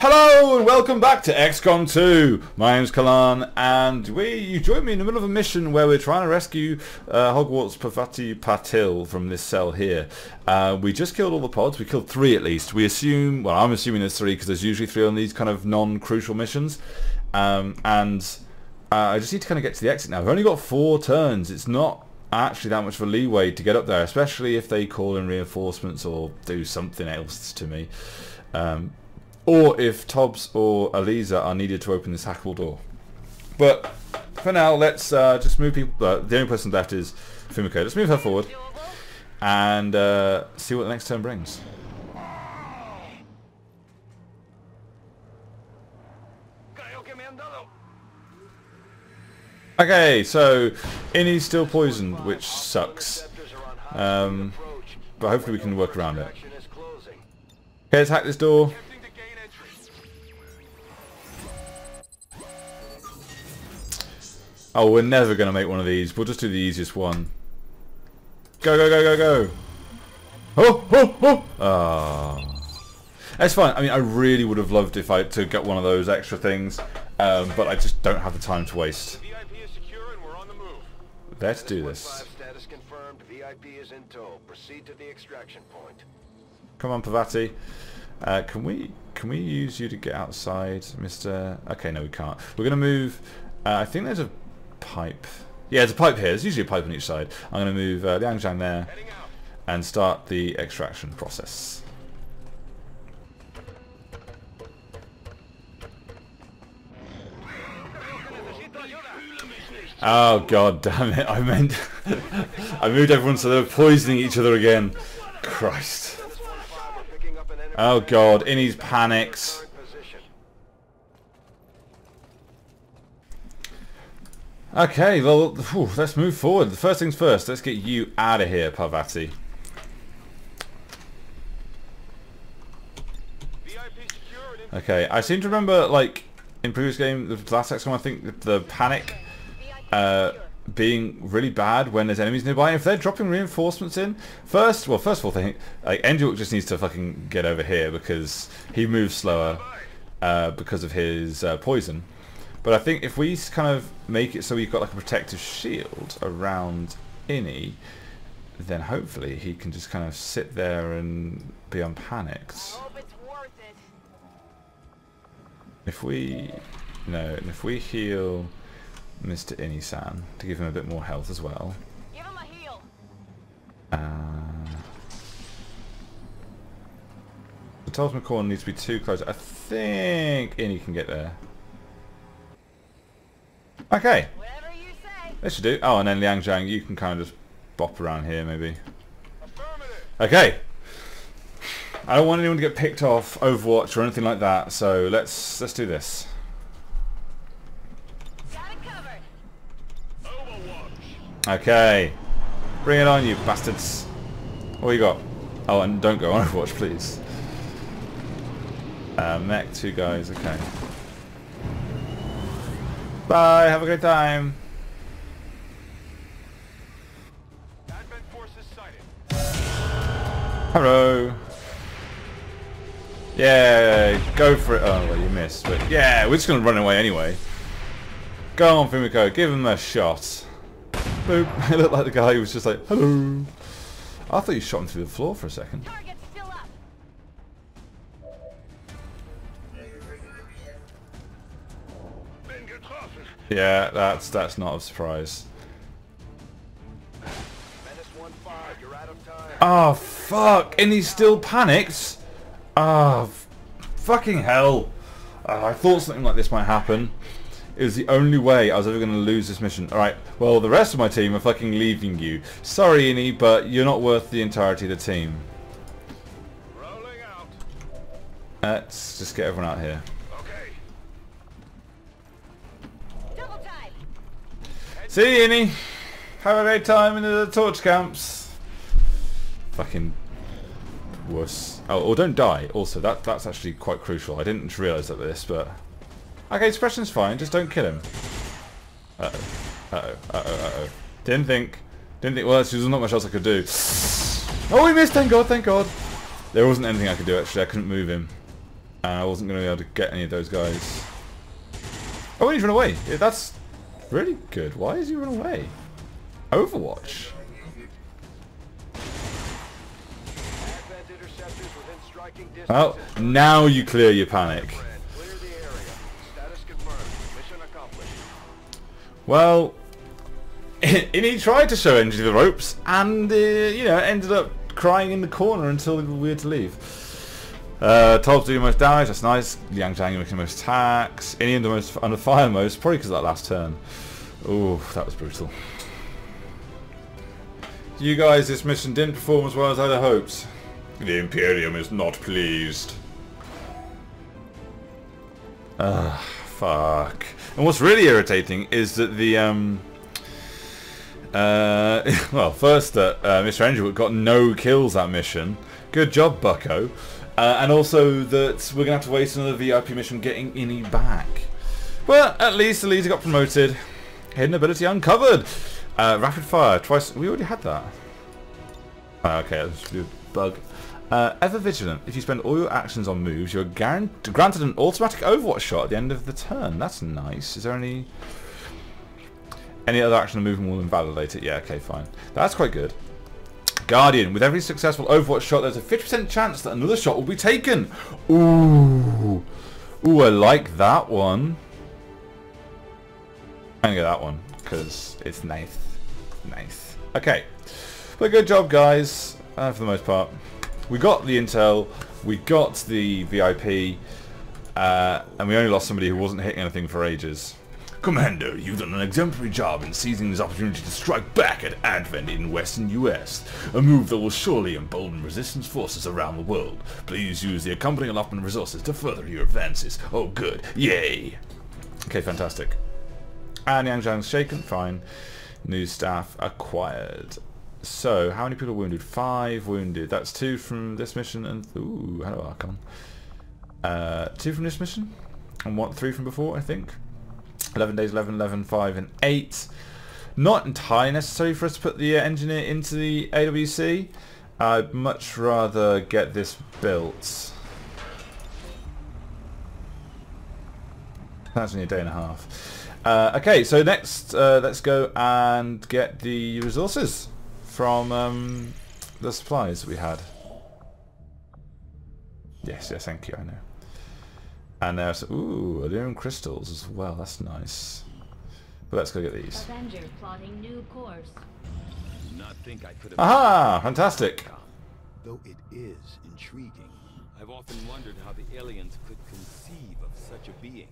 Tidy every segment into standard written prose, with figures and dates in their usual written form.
Hello and welcome back to XCom 2. My name's Kalan and you joined me in the middle of a mission where we're trying to rescue Hogwarts Parvati Patil from this cell here. We just killed all the pods. We killed 3 at least. We assume, well, I'm assuming there's 3 because there's usually 3 on these kind of non-crucial missions. I just need to kind of get to the exit now. I've only got 4 turns. It's not actually that much of a leeway to get up there, especially if they call in reinforcements or do something else to me. Or if Tobbs or Aliza are needed to open this hackable door. But for now, let's just move people. The only person left is Fumiko. Let's move her forward and see what the next turn brings. Okay, so Inny's still poisoned, which sucks. But hopefully we can work around it. Okay, let's hack this door. Oh, we're never going to make one of these. We'll just do the easiest one. Go, go, go, go, go. Oh, oh, oh. Ah. That's fine. I mean, I really would have loved if I to get one of those extra things, but I just don't have the time to waste. Let's do this. Come on, Parvati. Can we use you to get outside, Mr. Okay, no, we can't. We're going to move. I think there's a pipe. Yeah, there's a pipe here. There's usually a pipe on each side. I'm going to move Liang Zhang there and start the extraction process. Oh god damn it, I meant I moved everyone so they're poisoning each other again. Christ. Oh god, Inny's panicked. Okay, well, let's move forward. The first things first, let's get you out of here, Parvati. Okay, I seem to remember, like, in previous game, the last XCom, I think, the panic being really bad when there's enemies nearby. And if they're dropping reinforcements in, first of all, I think, like, Endurk just needs to fucking get over here because he moves slower because of his poison. But I think if we kind of make it so we've got like a protective shield around Inny, then hopefully he can just kind of sit there and be unpanicked. If we, if we heal Mr. Inny-san to give him a bit more health as well. Give him a heal. The Talisman corner needs to be too close. I think Inny can get there. Okay. This should do. Oh, and then Liang Zhang, you can kind of just bop around here, maybe. Okay. I don't want anyone to get picked off Overwatch or anything like that, so let's do this. Okay. Bring it on, you bastards. What you got? Oh, and don't go on Overwatch, please. Mech, 2 guys. Okay. Bye, have a great time. Hello. Yeah, go for it. Oh, well, you missed. But yeah, we're just going to run away anyway. Go on, Fumiko, give him a shot. Boop. It looked like the guy who was just like, hello. I thought you shot him through the floor for a second. Yeah, that's not a surprise. Oh fuck! And he's still panicked. Oh, fucking hell! I thought something like this might happen. It was the only way I was ever going to lose this mission. All right. Well, the rest of my team are fucking leaving you. Sorry, Inny, but you're not worth the entirety of the team. Let's just get everyone out here. See you, Inny. Have a great time in the torch camps. Fucking wuss. Oh, or don't die. Also, that's actually quite crucial. I didn't realise that this, but okay, suppression's fine. Just don't kill him. Uh-oh. Didn't think. Well, there's not much else I could do. Oh, we missed. Thank God. There wasn't anything I could do actually. I couldn't move him. And I wasn't going to be able to get any of those guys. Oh, he's run away. Yeah, that's really good. Why is he run away? Overwatch. Oh, now you clear your panic. Well, Inny tried to show Inny the ropes, and you know, ended up crying in the corner until we had to leave. Tolb's doing the most damage, that's nice. Yang Zhang making the most attacks. Inny under fire most, probably because of that last turn. Ooh, that was brutal. You guys, this mission didn't perform as well as I'd hoped. The Imperium is not pleased. Fuck. And what's really irritating is that the well, first that Mr. Angel got no kills that mission. Good job, Bucko. And also that we're gonna have to waste another VIP mission getting Inny back. But at least the leader got promoted. Hidden ability uncovered. Rapid fire twice. We already had that. Okay, that's a bug. Ever vigilant. If you spend all your actions on moves, you're granted an automatic Overwatch shot at the end of the turn. That's nice. Is there any other action or movement will invalidate it? Yeah, okay, fine. That's quite good. Guardian. With every successful Overwatch shot, there's a 50% chance that another shot will be taken. Ooh. Ooh, I like that one. I'm going to get that one, because it's nice. Nice. Okay. But good job, guys, for the most part. We got the intel, we got the VIP, and we only lost somebody who wasn't hitting anything for ages. Commander, you've done an exemplary job in seizing this opportunity to strike back at Advent in Western US, a move that will surely embolden resistance forces around the world. Please use the accompanying allotment of resources to further your advances. Oh good, yay! Okay, fantastic. And Yang Zhang's shaken, fine. New staff acquired. So, how many people are wounded? 5 wounded. That's 2 from this mission and... Ooh, hello Archon. 2 from this mission? And 3 from before, I think. 11 days, 11, 11, 5 and 8. Not entirely necessary for us to put the engineer into the AWC. I'd much rather get this built. That's only a day and a half. Okay, so next let's go and get the resources from the supplies that we had. Yes, yes, thank you, I know. And there's, ooh, Alluring crystals as well, that's nice. But let's go get these. Avenger plotting new course. Not think I could have. Aha, fantastic. Though it is intriguing. I've often wondered how the aliens could conceive of such a being.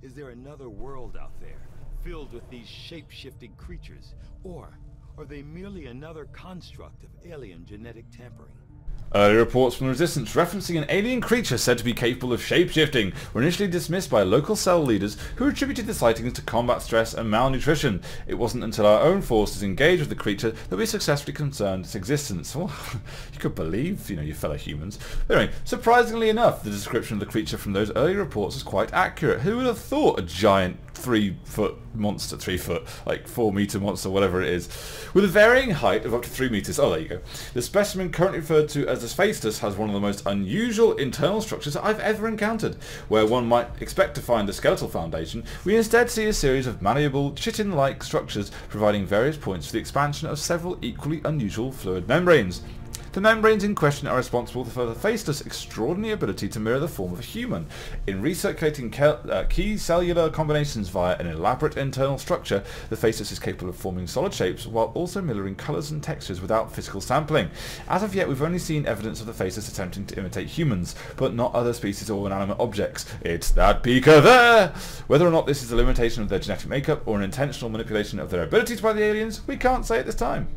Is there another world out there, filled with these shape-shifting creatures? Or are they merely another construct of alien genetic tampering? Early reports from the Resistance referencing an alien creature said to be capable of shape-shifting were initially dismissed by local cell leaders who attributed the sightings to combat stress and malnutrition. It wasn't until our own forces engaged with the creature that we successfully confirmed its existence. Well, you could believe, you know, your fellow humans. But anyway, surprisingly enough, the description of the creature from those early reports is quite accurate. Who would have thought a giant 3-foot monster, 3 foot, like 4 meter monster, whatever it is, with a varying height of up to 3 meters. Oh, there you go. The specimen currently referred to as the Sphaestus has one of the most unusual internal structures I've ever encountered. Where one might expect to find the skeletal foundation, we instead see a series of malleable, chitin-like structures providing various points for the expansion of several equally unusual fluid membranes. The membranes in question are responsible for the Sphaestus' extraordinary ability to mirror the form of a human. In recirculating key cellular combinations via an elaborate internal structure, the Sphaestus is capable of forming solid shapes while also mirroring colours and textures without physical sampling. As of yet, we've only seen evidence of the Sphaestus attempting to imitate humans, but not other species or inanimate objects. It's that beaker there! Whether or not this is a limitation of their genetic makeup or an intentional manipulation of their abilities by the aliens, we can't say at this time.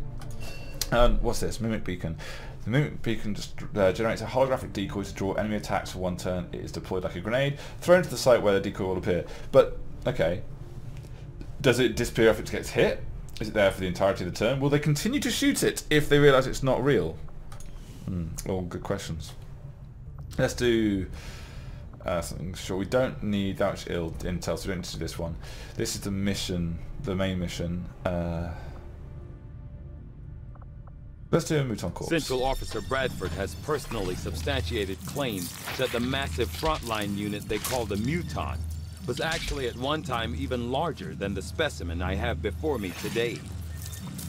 What's this? Mimic Beacon. The Mimic Beacon just generates a holographic decoy to draw enemy attacks for 1 turn. It is deployed like a grenade, thrown to the site where the decoy will appear. But, okay. Does it disappear if it gets hit? Is it there for the entirety of the turn? Will they continue to shoot it if they realise it's not real? All good questions. Let's do something short. We don't need that much intel, so we don't need to do this one. This is the mission, the main mission. Let's do a Mouton Corps. Central Officer Bradford has personally substantiated claims that the massive frontline unit they call the Mouton was actually at one time even larger than the specimen I have before me today.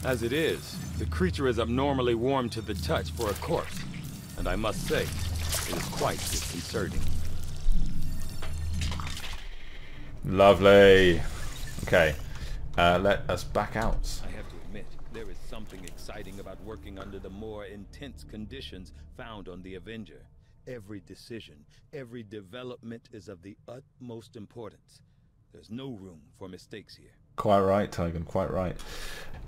As it is, the creature is abnormally warm to the touch for a corpse, and I must say, it is quite disconcerting. Lovely. Okay, let us back out. I have to admit, there is something exciting about working under the more intense conditions found on the Avenger. Every decision, every development is of the utmost importance. There's no room for mistakes here. Quite right, Tigan, quite right.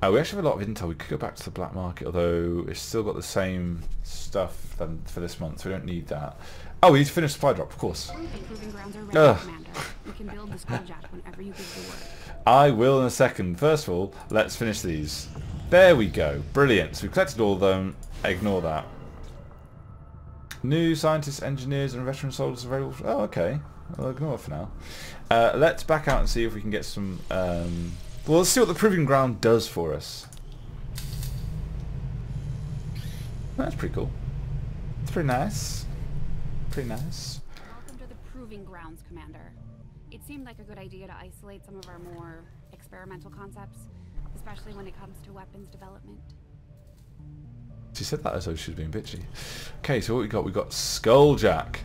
We actually have a lot of intel. We could go back to the black market, although it's still got the same stuff than for this month, so we don't need that. Oh, we need to finish supply drop, of course. Proving grounds are ready, Commander. You can build the skulljack whenever you give the word. I will in a second. First of all, let's finish these. There we go. Brilliant. So we've collected all of them. Ignore that. New scientists, engineers, and veteran soldiers available. Oh, okay. I'll ignore it for now. Let's back out and see if we can get some... well, let's see what the Proving Ground does for us. That's pretty cool. It's pretty nice. Pretty nice. Welcome to the Proving Grounds, Commander. It seemed like a good idea to isolate some of our more experimental concepts, especially when it comes to weapons development. She said that as though she was being bitchy. Okay, so what we got? We got Skulljack.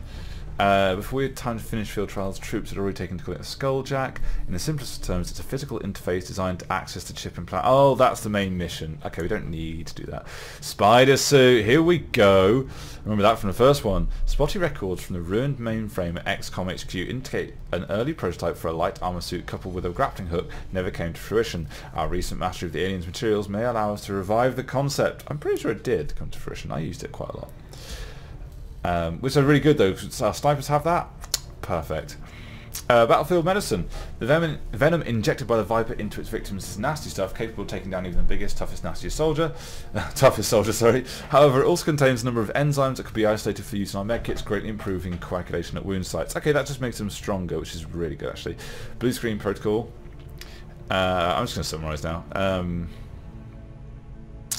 Before we had time to finish field trials, troops had already taken to collect a Skulljack. In the simplest of terms, it's a physical interface designed to access the chip implant. Oh, that's the main mission. Okay, we don't need to do that. Spider suit, here we go. Remember that from the first one. Spotty records from the ruined mainframe at XCom HQ indicate an early prototype for a light armor suit coupled with a grappling hook never came to fruition. Our recent mastery of the aliens' materials may allow us to revive the concept. I'm pretty sure it did come to fruition. I used it quite a lot. Which are really good though, because our snipers have that. Perfect. Battlefield medicine. The venom injected by the Viper into its victims is nasty stuff, capable of taking down even the biggest, toughest, nastiest soldier. Sorry. However, it also contains a number of enzymes that could be isolated for use in our medkits, greatly improving coagulation at wound sites. Okay, that just makes them stronger, which is really good actually. Blue screen protocol. I'm just going to summarise now.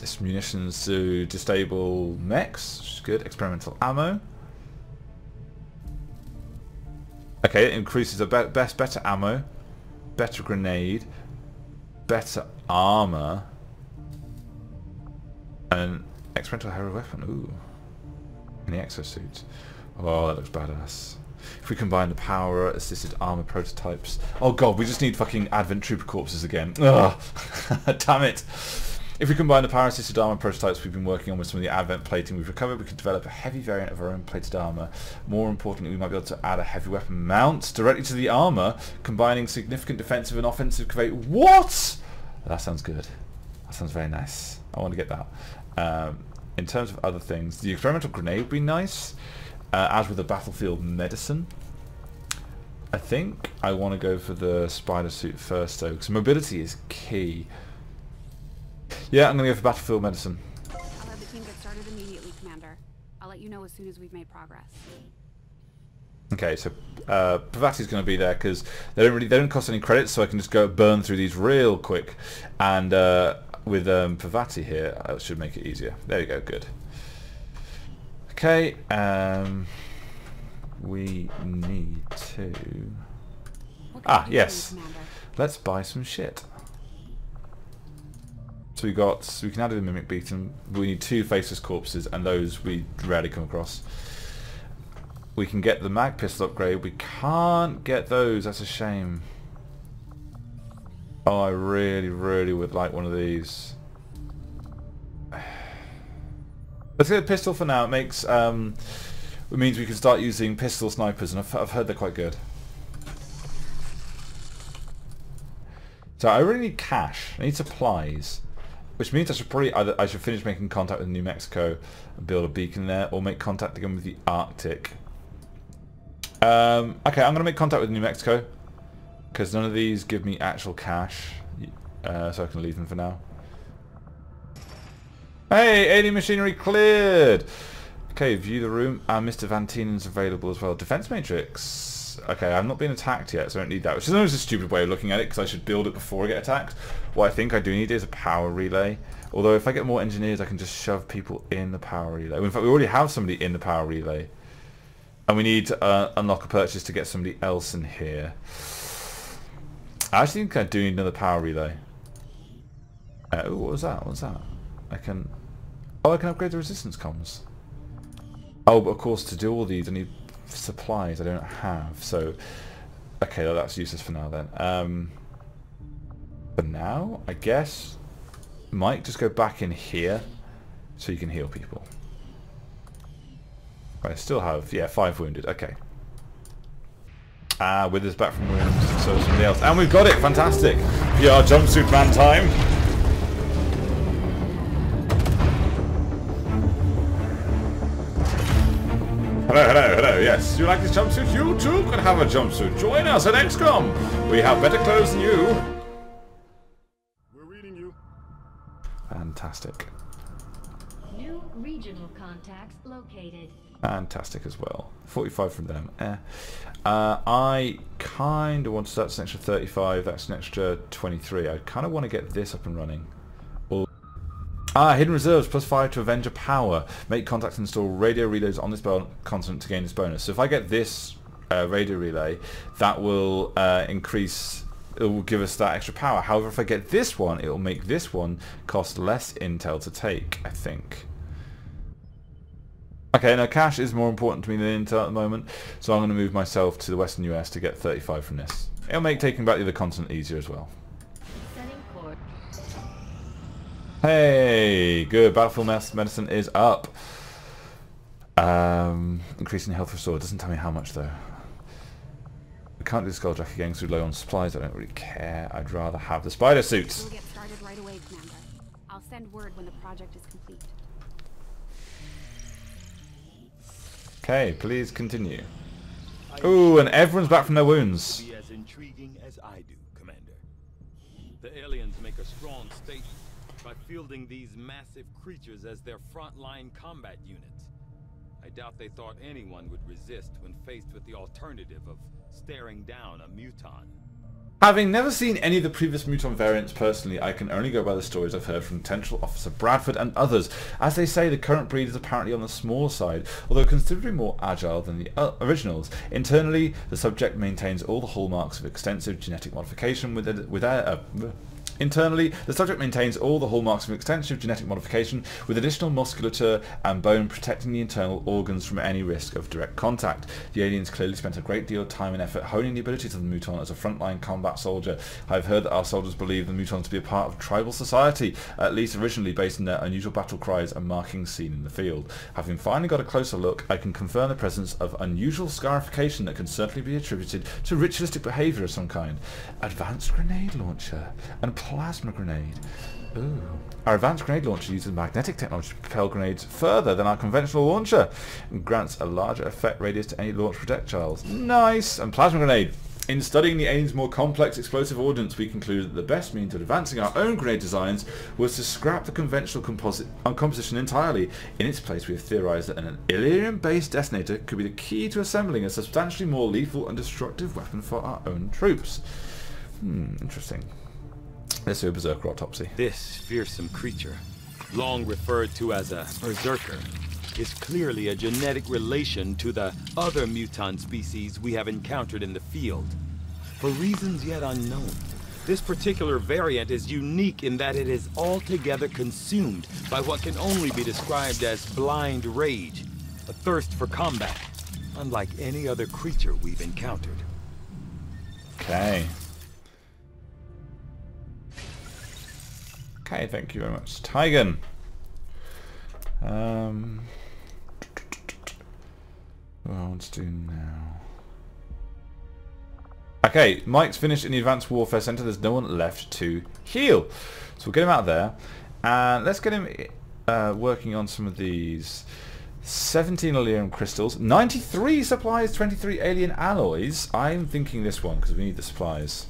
It's munitions to destable mechs, which is good. Experimental ammo. Okay, it increases the better ammo, better grenade, better armor, and experimental hero weapon. Ooh, and the exosuit. Oh, that looks badass. If we combine the power assisted armor prototypes. Oh god, we just need fucking Advent Trooper corpses again. Ugh, damn it. If we combine the power-assisted armor prototypes we've been working on with some of the Advent plating we've recovered, we could develop a heavy variant of our own plated armor. More importantly, we might be able to add a heavy weapon mount directly to the armor, combining significant defensive and offensive convey. What? That sounds good. That sounds very nice. I want to get that. In terms of other things, the experimental grenade would be nice, as with the battlefield medicine. I think I want to go for the spider suit first though, because mobility is key. Yeah, I'm going to go for battlefield medicine. I'll have the team get started immediately, Commander. I'll let you know as soon as we've made progress. Okay, so Pavati's going to be there because they don't cost any credits, so I can just go burn through these real quick. And with Pavati here, that should make it easier. There we go, good. Okay, we need to... yes. Let's buy some shit. So we can add in the Mimic Beacon. We need 2 faceless corpses, and those we rarely come across. We can get the mag pistol upgrade. We can't get those. That's a shame. Oh, I really, really would like one of these. Let's get a pistol for now. It makes it means we can start using pistol snipers, and I've heard they're quite good. So I really need cash. I need supplies. Which means I should probably I should finish making contact with New Mexico and build a beacon there, or make contact again with the Arctic. Okay, I'm going to make contact with New Mexico because none of these give me actual cash, so I can leave them for now. Hey, alien machinery cleared. Okay, view the room. Mr. Van Tienen's available as well. Defense matrix. Okay, I'm not being attacked yet, so I don't need that. Which is always a stupid way of looking at it, because I should build it before I get attacked. What I think I do need is a power relay. Although if I get more engineers, I can just shove people in the power relay. In fact, we already have somebody in the power relay. And we need to unlock a purchase to get somebody else in here. I actually think I do need another power relay. Oh, what was that? What was that? I can... Oh, I can upgrade the resistance comms. Oh, but of course, to do all these, I need supplies I don't have. So, okay, well, that's useless for now then. For now, I guess, might just go back in here so you can heal people. I still have, yeah, 5 wounded. Okay. Withers back from wounds, so somebody else. And we've got it! Fantastic! PR jumpsuit man time! Hello, hello, hello, yes. You like this jumpsuit? You too could have a jumpsuit. Join us at XCom! We have better clothes than you. We're reading you. Fantastic. New regional contacts located. Fantastic as well. 45 from them. I kind of want to start. That's an extra 35. That's an extra 23. I kind of want to get this up and running. Hidden reserves plus 5 to Avenger power. Make contacts and install radio relays on this continent to gain this bonus. So if I get this radio relay, that will increase. It will give us that extra power. However, if I get this one, it will make this one cost less intel to take, I think. Okay, now cash is more important to me than intel at the moment, so I'm going to move myself to the western US to get 35 from this. It'll make taking back the other continent easier as well. Setting course. Hey, good. Battlefield medicine is up. Increasing health restored. Doesn't tell me how much though. We can't do the Skulljack again because we're low on supplies. I don't really care. I'd rather have the spider suits. We'll get started right away, Commander. I'll send word when the project is complete. Okay, please continue. Ooh, and everyone's back from their wounds. Be as intriguing as I do, Commander. The aliens make a strong statement by fielding these massive creatures as their frontline combat units. I doubt they thought anyone would resist when faced with the alternative of staring down a muton. Having never seen any of the previous muton variants personally, I can only go by the stories I've heard from potential Officer Bradford and others. As they say, the current breed is apparently on the smaller side, although considerably more agile than the originals. Internally, the subject maintains all the hallmarks of extensive genetic modification Internally, the subject maintains all the hallmarks of extensive genetic modification, with additional musculature and bone protecting the internal organs from any risk of direct contact. The aliens clearly spent a great deal of time and effort honing the abilities of the muton as a frontline combat soldier. I've heard that our soldiers believe the mutons to be a part of tribal society, at least originally based on their unusual battle cries and markings seen in the field. Having finally got a closer look, I can confirm the presence of unusual scarification that can certainly be attributed to ritualistic behaviour of some kind. Advanced grenade launcher and plasma grenade. Ooh. Our advanced grenade launcher uses magnetic technology to propel grenades further than our conventional launcher and grants a larger effect radius to any launch projectiles. Nice! And plasma grenade. In studying the aliens' more complex explosive ordnance, we concluded that the best means of advancing our own grenade designs was to scrap the conventional composition entirely. In its place, we have theorized that an Illyrian-based detonator could be the key to assembling a substantially more lethal and destructive weapon for our own troops. Interesting. Let's do a berserker autopsy. This fearsome creature, long referred to as a berserker, is clearly a genetic relation to the other mutant species we have encountered in the field. For reasons yet unknown, this particular variant is unique in that it is altogether consumed by what can only be described as blind rage, a thirst for combat, unlike any other creature we've encountered. Okay. Okay, thank you very much. Tygan. What do I want to do now? Okay, Mike's finished in the Advanced Warfare Center. There's no one left to heal. So we'll get him out of there. And let's get him working on some of these. 17 Illyrium crystals. 93 supplies, 23 alien alloys. I'm thinking this one because we need the supplies.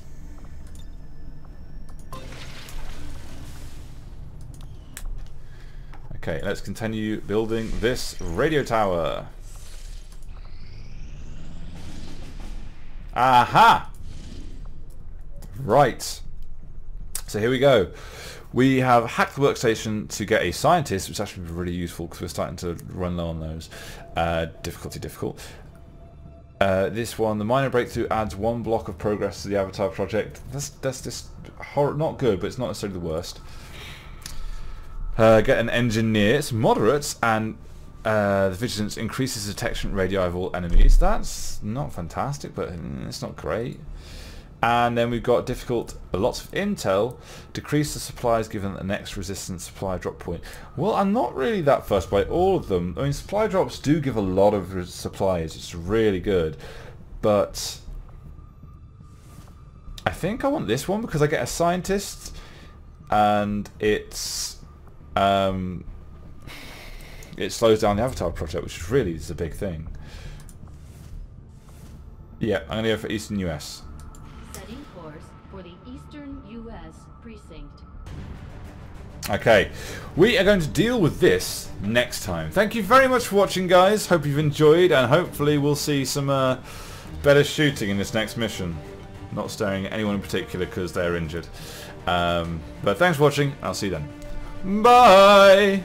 Okay, let's continue building this radio tower. Aha! Right. So here we go. We have hacked the workstation to get a scientist, which actually would be really useful because we're starting to run low on those. Difficulty difficult. This one, the minor breakthrough adds 1 block of progress to the Avatar project. That's just not good, but it's not necessarily the worst. Get an engineer. It's moderate, and the vigilance increases detection radii of all enemies. That's not fantastic, but it's not great. And then we've got difficult, lots of intel, decrease the supplies given the next resistance supply drop point. Well, I'm not really that fussed by all of them. I mean, supply drops do give a lot of supplies. It's really good. But I think I want this one because I get a scientist and it's it slows down the Avatar project, which really is a big thing. Yeah, I'm going to go for Eastern US. Setting course for the Eastern U.S. precinct. Okay, we are going to deal with this next time. Thank you very much for watching, guys. Hope you've enjoyed, and hopefully we'll see some better shooting in this next mission. Not staring at anyone in particular because they're injured. But thanks for watching. I'll see you then. Bye!